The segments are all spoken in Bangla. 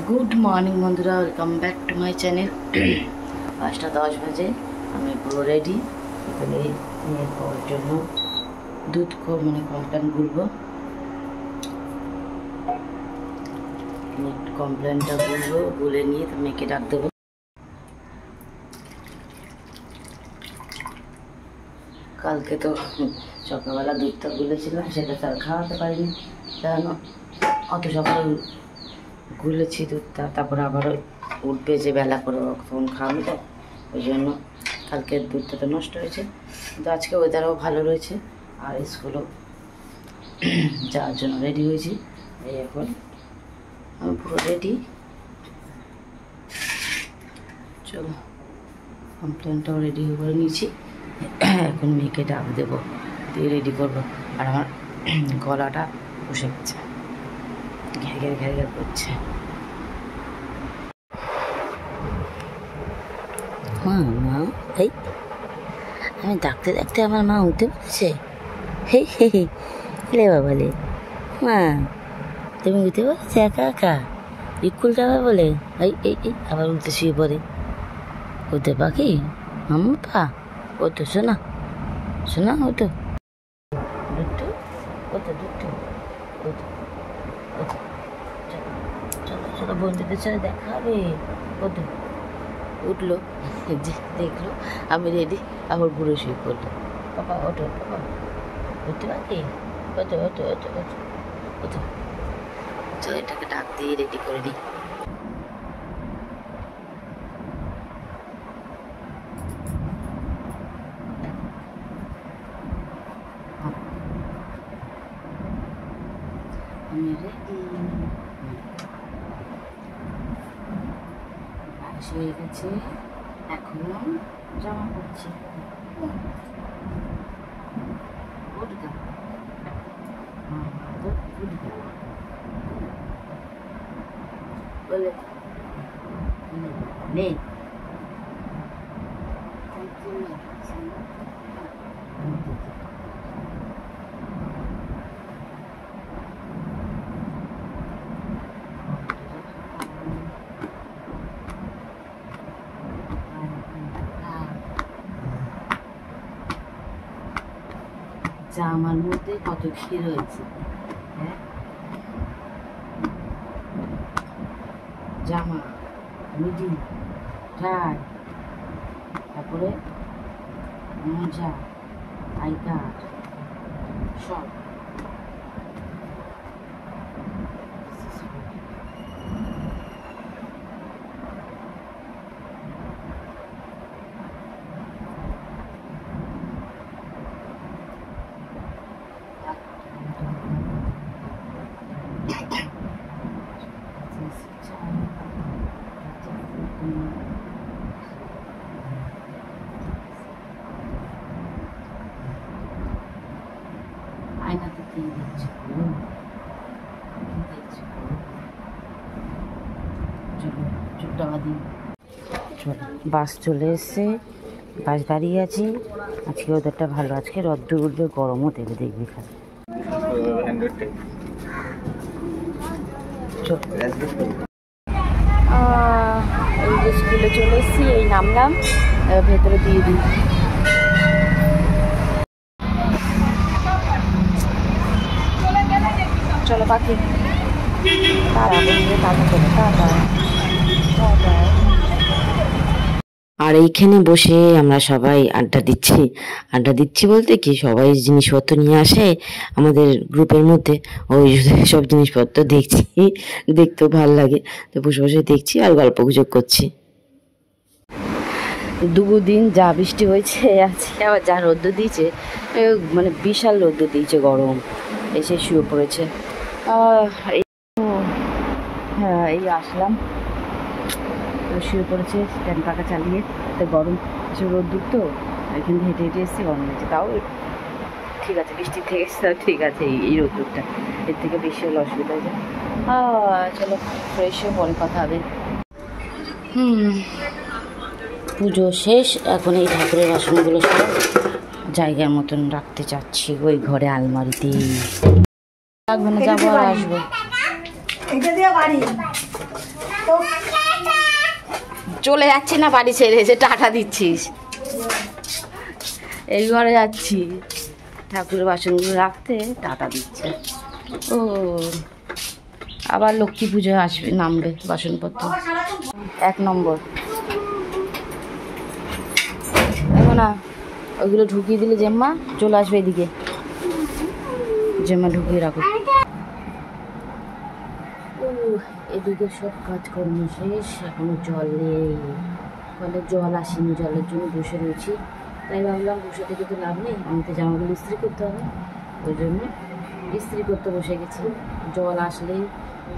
গুড মর্নিং বন্ধুরা, welcome back to my channel. 5টা 10 বাজে, আমি পুরো রেডি। এখানে মেয়ের খাওয়ার জন্য দুধ কমপ্লেন গুলবো। কমপ্লেনটা গুলে নিয়ে তো মেয়েকে ডাক দেবো। কালকে তো সকালবেলা দুধটা গুলেছিলাম, সেটা তার খাওয়াতে পারিনি, কেন অত সকাল গুলেছি দুধটা, তারপরে আবার উঠবে যে বেলা করে তখন খাওয়ানো যায়, ওই জন্য কালকের দুধটা তো নষ্ট হয়েছে। কিন্তু আজকে ওয়েদারও ভালো রয়েছে আর স্কুলও যাওয়ার জন্য রেডি হয়েছি। এই এখন আমি পুরো রেডি। চলো, কমপ্লেনটাও রেডি করে নিয়েছি, এখন মেয়েকে ডাক দেবো, দিয়ে রেডি করবো। আর আমার গলাটা বসে গেছে, ঘের ঘের করছে। মা এই আমি ডাকতে ডাকতে আমার মা উঠতে পারছে। হে হে হে লে বাবা লে, মা তুমি উঠতে পারছো একা একা স্কুল যাবে বলে? এই এই এই আবার উঠতে শুয়ে পড়ে। ওতে পাখি পা ও তো শোনা শোনা, ও তো দুটো ও তো দুটো ও তো চলো চলো বন্ধুদের সাথে দেখা হবে। ও তো উঠলো, দেখলো আমি রেডি, আবার ঘুরে শুয়ে পড়লো। বাবা ওটো বাবা উঠতে পাখি ওটো ওটো ওটো ওটো ওটো। চলো এটাকে ডাক দিয়ে রেডি করে দিই। আমি রেডি, হয়ে গেছে, এখন জামা পড়ছি। বলে নেই জামার মধ্যে কত কি রয়েছে। হ্যাঁ, জামা, মিডি, টাই, তারপরে মোজা, আই কার্ড, সব। আয়নাতে কি দেখছি, চুপটা বাঁধি। বাস চলে এসছে, বাস দাঁড়িয়ে আছি। আজকে ওদেরটা ভালো, আজকে রোদ্দুর উঠবে, গরমও দেবে, দেখবি খালি। এই যে স্কুলে চলে এসেছি, এই নামলাম, ভেতরে দিয়ে দিই। চলো পাখি, আর এইখানে বসে আমরা সবাই আড্ডা দিচ্ছি বলতে কি, সবাই জিনিসপত্র নিয়ে আসে আমাদের গ্রুপের মধ্যে, ওই সব জিনিসপত্র দেখছি, দেখতেও ভালো লাগে, তো বসে বসে দেখছি আর গল্প গুজব করছি। দুদিন যা বৃষ্টি হয়েছে, আজকে আবার যা রোদ্দুর দিয়েছে, মানে বিশাল রোদ্দুর দিয়েছে, গরম, এসে শুয়ে পড়েছে। হ্যাঁ, এই আসলাম, শুয়ে পড়েছে স্ট্যান্ড পাখা চালিয়ে, তো গরম, এসে রোদ্দুর তো এখান থেকে হেঁটে হেঁটে এসেছি, গরম হয়েছে। তাও ঠিক আছে, বৃষ্টির থেকে এসছে ঠিক আছে, এই রোদ্দুরটা, এর থেকে বেশি হলে অসুবিধা হয়ে যায়। চলো ফ্রেশ হয়ে পরে কথা হবে। পুজো শেষ, এখন এই ঠাকুরের বাসনগুলো সব জায়গার মতন রাখতে চাচ্ছি, ওই ঘরে আলমারিতে রাখবো না, যাবো আর আসবো। চলে যাচ্ছি না বাড়ি ছেড়ে, যে টাটা দিচ্ছিস? এই ঘরে যাচ্ছি ঠাকুরের বাসনগুলো রাখতে, টাটা দিচ্ছে। ও আবার লক্ষ্মী পুজো আসবে, নামবে বাসনপত্র। 1 নম্বর দেখো না, ওইগুলো ঢুকিয়ে দিলে জেম্মা চলে আসবে এদিকে। জেম্মা ঢুকিয়ে রাখো। এদিকে সব কাজকর্ম শেষ, এখনো জল নেই, কলের জল আসেনি, জলের জন্য বসে রয়েছি। তাই ভাবলাম বসে থেকে তো লাভ নেই, আমি তো জামাগুলো ইস্ত্রি করতে হবে, ওই জন্য ইস্ত্রি করতে বসে গেছি। জল আসলেই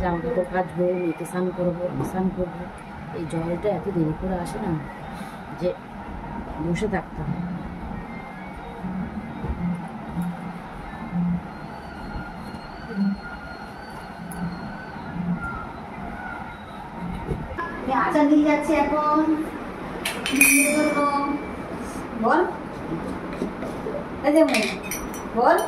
জামা কাপড় কাচবো, মেয়েকে স্নান করবো, এই জলটা এত দেরি করে আসে না যে বসে থাকতাম। আচার দিয়ে যাচ্ছে এখন, বল বল।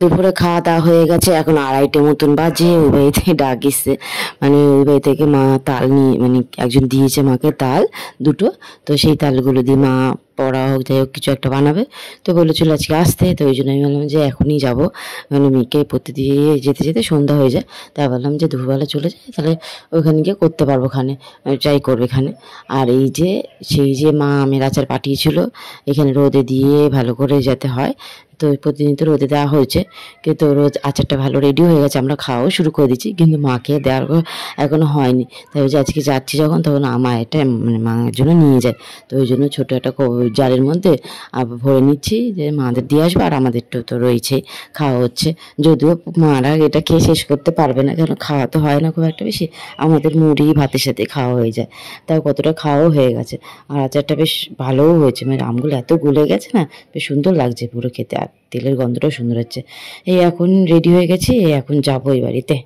দুপুরে খাওয়া দাওয়া হয়ে গেছে, এখন 2:30 মতন বাজে। ওই বাড়ি থেকে ডাক এসছে, মানে ওই বাড়ি থেকে মা তাল নিয়ে, মানে একজন দিয়েছে মাকে তাল 2টো, তো সেই তালগুলো দিয়ে মা পড়া হোক যাই হোক কিছু একটা বানাবে। তো বলেছিল আজকে আসতে, তো ওই জন্য আমি বললাম যে এখনই যাবো, মানে মেয়েকে পড়তে দিয়ে যেতে যেতে সন্ধ্যা হয়ে যায়। তাই বললাম যে দুপুরবেলা চলে যায়, তাহলে ওইখানে গিয়ে করতে পারবো, ওখানে ট্রাই করবে এখানে। আর এই যে সেই যে মা আমের আচার পাঠিয়েছিল, এখানে রোদে দিয়ে ভালো করে যেতে হয়, তো প্রতিদিন তো রোদে দেওয়া হয়েছে, কিন্তু রোজ আচারটা ভালো রেডি হয়ে গেছে, আমরা খাওয়াও শুরু করে দিচ্ছি, কিন্তু মাকে দেওয়ার এখনও হয়নি। তাই যে আজকে যাচ্ছি যখন, তখন আমার এটা মানে মায়ের জন্য নিয়ে যায়। তো ওই জন্য ছোটো একটা জারের মধ্যে ভরে নিচ্ছি, যে মাদের দিয়ে আসবো, আর আমাদেরটাও তো রয়েছে, খাওয়া হচ্ছে। যদিও মারা এটা খেয়ে শেষ করতে পারবে না, কারণ খাওয়া তো হয় না খুব একটা বেশি, আমাদের মুড়ি ভাতের সাথে খাওয়া হয়ে যায়, তাও কতটা খাওয়াও হয়ে গেছে। আর আচারটা বেশ ভালোও হয়েছে, মানে আমগুলো এত গলে গেছে না, বেশ সুন্দর লাগছে পুরো খেতে, আর তেলের গন্ধটাও সুন্দর হচ্ছে। এই এখন রেডি হয়ে গেছি, এখন যাবো এই বাড়িতে।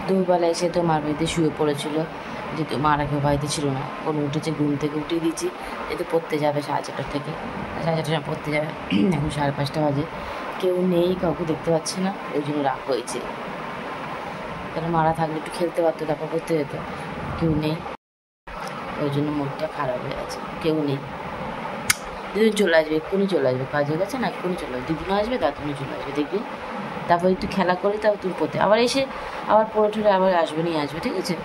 দুপুরবেলা এসে তো মার বাড়িতে শুয়ে পড়েছিল, যেহেতু মারা কেউ বাড়িতে ছিল না, কোনো উঠেছে, ঘুম থেকে উঠিয়ে দিয়েছি, যেহেতু পড়তে যাবে 4:30 থেকে, 4:30 পড়তে যাবে, এখন 5:30 বাজে, কেউ নেই, কাউকে দেখতে পাচ্ছে না, ওই জন্য রাগ হয়েছে। কারণ মারা থাকলে একটু খেলতে পারতো, তারপর করতে যেত, কেউ নেই, ওই জন্য মনটা খারাপ হয়ে আছে, কেউ নেই। দিদিন চলে আসবে, এক্ষুনি চলে আসবে, কাজ হয়ে গেছে না, এক্ষুনি চলে আসবে, দিদিনও আসবে, দাদুনও চলে আসবে, দেখবি। তারপর একটু খেলা করে, তারপর তুমি পড়তে আবার এসে আবার পড়ে ঠরে আবার আসবে, নিয়ে আসবে, ঠিক আছে।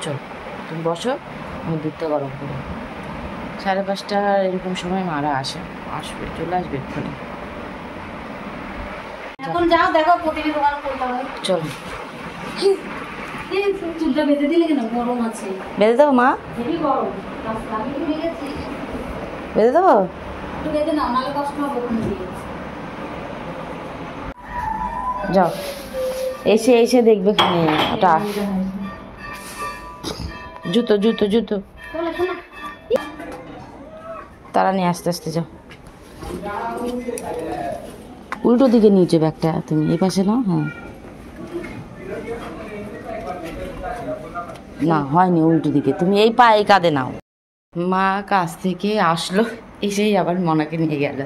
চল তুমি বসো, আমি দুধটা গরম করবো। 5:30 এরকম সময় মারা আসবে, চলে আসবে এক্ষুনি। এখন যাও, দেখো প্রতিদিন তোমার করতে হবে। চলো, চুলটা বেঁধে দিলে কেন? গরম আছে। বেঁধে দেবো মা? হেভি গরম। আমি তো বেঁধেছি। বেঁধে দেবো? একটু বেঁধে নাও, নাহলে কষ্ট হবে ওখানে দিয়ে। যাও, এসে দেখবে খানে ওটা। জুতো তারা নিয়ে আস্তে আস্তে যাও। উল্টো দিকে নিয়েছো ব্যাগটা তুমি, এই পাশে নাও। হ্যাঁ, না হয়নি, উল্টো দিকে তুমি, এই পা এই কাঁধে নাও। মা কাছ থেকে আসলো, এসেই আবার মনাকে নিয়ে গেল,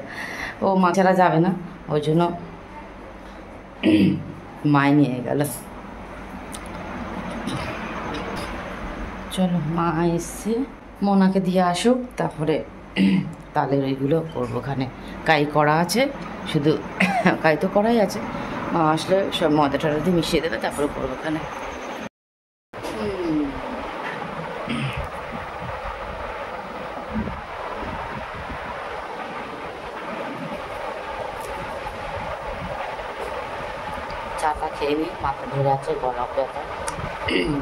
ও মা ছাড়া যাবে না, ওই জন্য মায় নিয়ে গেল। চলো, মা এসছে, মোনাকে দিয়ে আসুক, তারপরে তালের ওইগুলো করবো। ওখানে কাই করা আছে, শুধু কাই তো করাই আছে, মা আসলে সব ময়দা টয়দা দিয়ে মিশিয়ে দেবে, তারপরে করবো ওখানে। চাটা খেয়ে নিই, মাথা ধরে আছে, গলা ব্যথা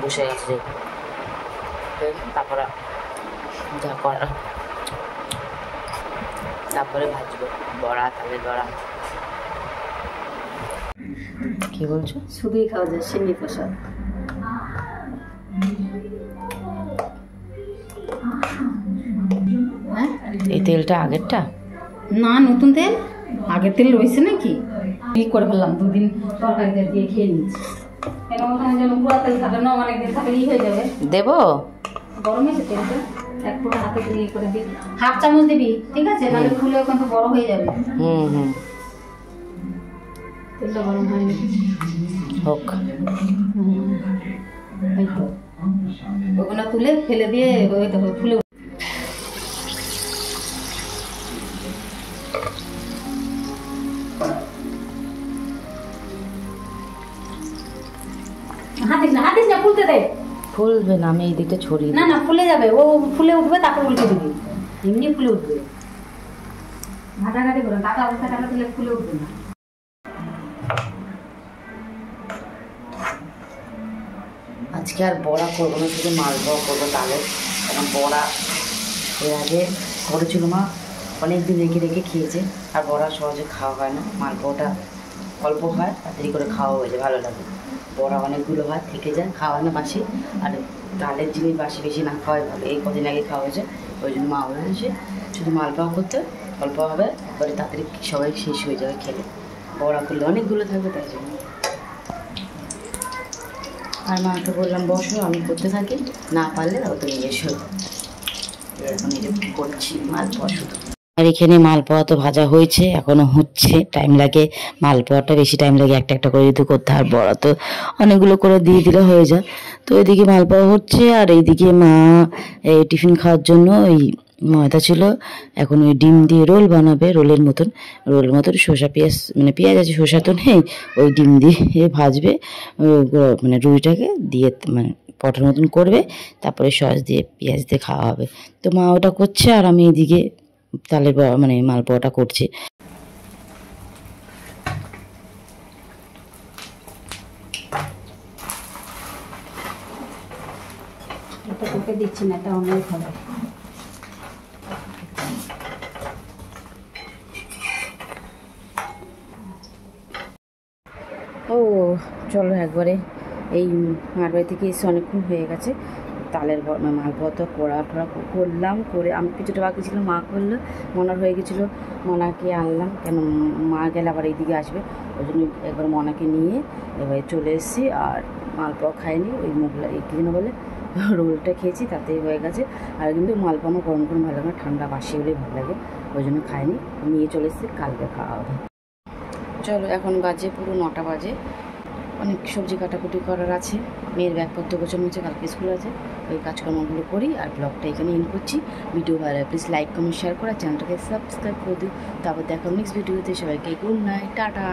বসে গেছে, তারপরে যা করার, তারপরে ভাজবো বড়া, তালের বড়া। কি বলছো? শুধুই খাওয়া যায়, সিন্নি প্রসাদ। হ্যাঁ, এই তেলটা আগেরটা না, নতুন তেল। আগের তেল রয়েছে নাকি? ঠিক করে ফেললাম, 2 দিন তরকারি তেল দিয়ে খেয়ে নিচ্ছি। কেন ওখানে যেন পুরা তেল থাকে না, অনেকদিন থাকলেই হয়ে যাবে। দেবো? গরম হয়েছে তেলটা। এক পুরো হাতে করে ইয়ে করে দিই, হাফ চামচ দিবি, ঠিক আছে? নাহলে ফুলে ওখান থেকে বড় হয়ে যাবে। তেলটা গরম হয়নি, হোক। এই তো ওগুলো তুলে ফেলে দিয়ে ওই তো ফুলে হাতিস না ফুলতে দে। ফুলবে না, আমি এই দিকটা ছড়িয়ে না না ফুলে যাবে, ও ফুলে উঠবে তারপর উল্টে দিবি, এমনি ফুলে উঠবে। ঘাটাঘাটি করে কাটা অবস্থা কাটা দিলে ফুলে উঠবে না। আজকে আর বড়া করবো না, শুধু মালপোয়া করবো তাহলে। কারণ বড়া এর আগে করেছিল মা, অনেকদিন রেখে রেখে খেয়েছে, আর বড়া সহজে খাওয়া হয় না। মালপোয়াটা অল্প হয়, তাড়াতাড়ি করে খাওয়া হয়ে যায়, ভালো লাগে। বড়া অনেকগুলো হয়, থেকে যায়, খাওয়া না বাসি। আর ডালের জিনিস বাসি বেশি না খাওয়াই ভালো। এই কদিন আগে খাওয়া হয়েছে, ওই জন্য মা বলেছে শুধু মালপোয়া করতে, অল্প হবে, এবারে তাড়াতাড়ি সবাই শেষ হয়ে যাবে খেলে। বড়া করলে অনেকগুলো থাকবে, তাই জন্য। আর মাকে বললাম বসো, আমি করতে থাকি, না পারলে তাও তুমি এসো। এখন এই যে করছি মালপোয়া শুধু। আর এখানে মালপোয়া তো ভাজা হয়েছে, এখনো হচ্ছে, টাইম লাগে। মালপোয়াটা বেশি টাইম লাগে, একটা একটা করে যদি করতে, আর বড়া তো অনেকগুলো করে দিয়ে দিলে হয়ে যায়। তো এদিকে মালপোয়া হচ্ছে, আর এইদিকে মা এই টিফিন খাওয়ার জন্য ওই ময়দা ছিল, এখন ওই ডিম দিয়ে রোল বানাবে। রোলের মতন শসা পেঁয়াজ, মানে পেঁয়াজ আছে, শসা তো নেই, ওই ডিম দিয়ে ভাজবে, মানে রুটিটাকে দিয়ে মানে পটের মতন করবে, তারপরে সস দিয়ে পেঁয়াজ দিয়ে খাওয়া হবে। তো মা ওটা করছে, আর আমি এদিকে তালের মানে মালপোয়াটা করছি। এটা তোকে দিচ্ছি না, এটা অনেক হবে। ও চলো একবারে, এই মার বাড়ি থেকে এসে অনেকক্ষণ হয়ে গেছে। তালের মালপোয়া তো করলাম, করে আমি কিছুটা বাকি ছিল, মা করলো, মনার হয়ে গেছিলো, মনাকে আনলাম, কেন মা গেলে আবার এইদিকে আসবে, ওই জন্য একবার মনাকে নিয়ে এবারে চলে এসেছি। আর মালপোয়া খাইনি, ওই মোগলা এই কিনে বলে রোলটা খেয়েছি, তাতেই হয়ে গেছে। আর কিন্তু মালপোয়া আমার গরম গরম ভালো লাগে না, ঠান্ডা বাসি হলেই ভালো লাগে, ওই জন্য খাইনি, নিয়ে চলে এসেছি, কালকে খাওয়া হবে। চলো এখন বাজে পুরো 9টা বাজে, অনেক সবজি কাটাকুটি করার আছে, মেয়ের ব্যাগপত্র গোছানো হচ্ছে, কালকে স্কুল আছে, ওই কাজকর্মগুলো করি। আর ব্লগটা এখানে এন্ড করছি। ভিডিও ভালো লাগে প্লিজ লাইক কমেন্ট শেয়ার করে চ্যানেলটাকে সাবস্ক্রাইব করে দিই। তারপর দেখা নেক্সট ভিডিওতে। সবাইকে গুড নাইট, টাটা।